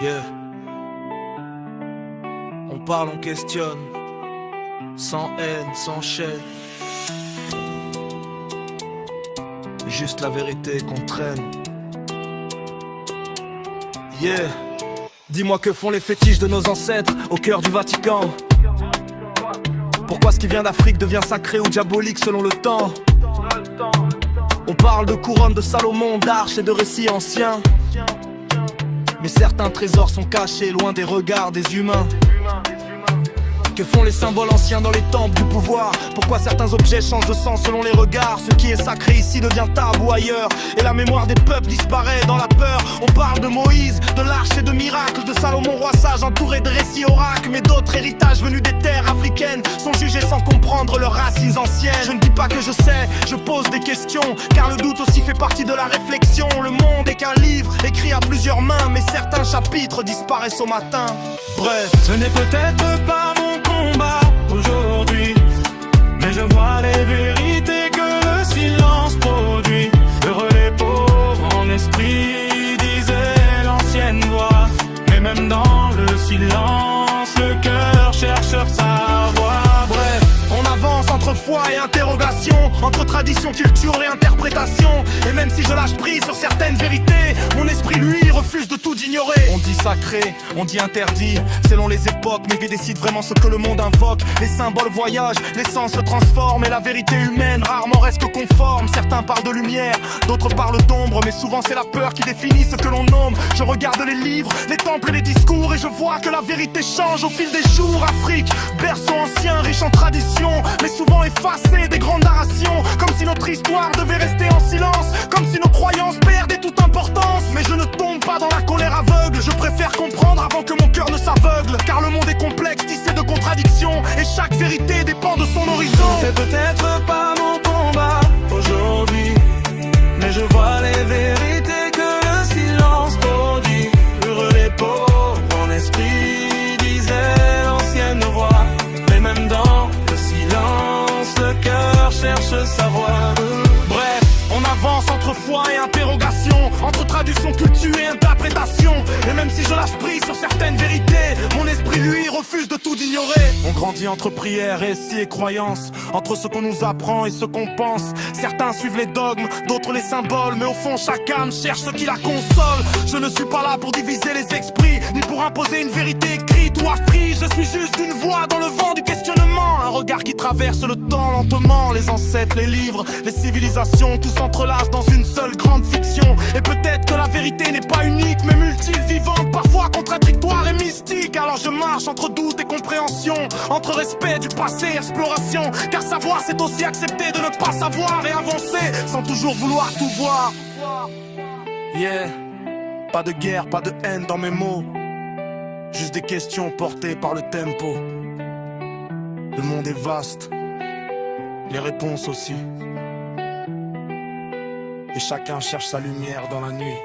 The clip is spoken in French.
Yeah. On parle, on questionne, sans haine, sans chaîne. Juste la vérité qu'on traîne. Yeah. Dis-moi que font les fétiches de nos ancêtres au cœur du Vatican. Pourquoi ce qui vient d'Afrique devient sacré ou diabolique selon le temps? On parle de couronnes de Salomon, d'arches et de récits anciens. Mais certains trésors sont cachés loin des regards des humains. Que font les symboles anciens dans les temples du pouvoir? Pourquoi certains objets changent de sens selon les regards? Ce qui est sacré ici devient tabou ailleurs. Et la mémoire des peuples disparaît dans la peur. On parle de Moïse, de l'arche et de miracles, de Salomon roi sage entouré de récits oracles. Mais d'autres héritages venus des terres africaines sont jugés sans comprendre leurs racines anciennes. Je ne dis pas que je sais, je pose des questions, car le doute aussi fait partie de la réflexion. Le monde est qu'un livre écrit à plusieurs mains, mais certains chapitres disparaissent au matin. Bref, ce n'est peut-être pas mon combat aujourd'hui, mais je vois les vérités que le silence produit. Heureux les pauvres en esprit, disait l'ancienne voix. Mais même dans le silence, le cœur cherche sa voix. Bref, on avance entre foi et interrogation, entre tradition, culture et interprétation. Et même si je lâche prise sur certaines vérités, mon esprit lui refuse de tout ignorer. On dit sacré, on dit interdit, selon les époques, mais qui décide vraiment ce que le monde invoque. Les symboles voyagent, les sens se transforment, et la vérité humaine rarement reste que conforme. Certains parlent de lumière, d'autres parlent d'ombre, mais souvent c'est la peur qui définit ce que l'on nomme. Je regarde les livres, les temples et les discours, et je vois que la vérité change au fil des jours. Afrique, berceau ancien, riche en traditions, mais souvent effacé des grandes narrations. Comme si notre histoire devait rester en silence, comme si nos croyances perdaient toute importance. Mais je ne tombe pas dans la colère aveugle, je préfère comprendre avant que mon cœur ne s'aveugle. Car le monde est complexe, tissé de contradictions, et chaque vérité dépend de son horizon. C'est peut-être pas mon combat aujourd'hui, mais je vois les vérités que le silence produit. Heureux les pauvres en esprit, disait l'ancienne voix. Mais même dans le silence, le cœur cherche sa voix. Bref, on avance entre foi et interrogation, entre traduction, culture et interprétation. Et même si je lâche prise sur certaines vérités, mon esprit lui refuse de tout ignorer. On grandit entre prières, récits et croyances, entre ce qu'on nous apprend et ce qu'on pense. Certains suivent les dogmes, d'autres les symboles, mais au fond chaque âme cherche ce qui la console. Je ne suis pas là pour diviser les esprits, ni pour imposer une vérité écrite ou apprise. Je suis juste une voix dans le vent du questionnement, un regard qui traverse le temps lentement. Les ancêtres, les livres, les civilisations, tout s'entrelace dans une seule grande fiction. Et peut-être que la vérité n'est pas unique, mais multiple, vivante, parfois contradictoire et mystique. Alors je marche entre doute et compréhension, entre respect du passé et exploration. Car savoir c'est aussi accepter de ne pas savoir et avancer sans toujours vouloir tout voir. Yeah, pas de guerre, pas de haine dans mes mots, juste des questions portées par le tempo. Le monde est vaste, les réponses aussi, et chacun cherche sa lumière dans la nuit.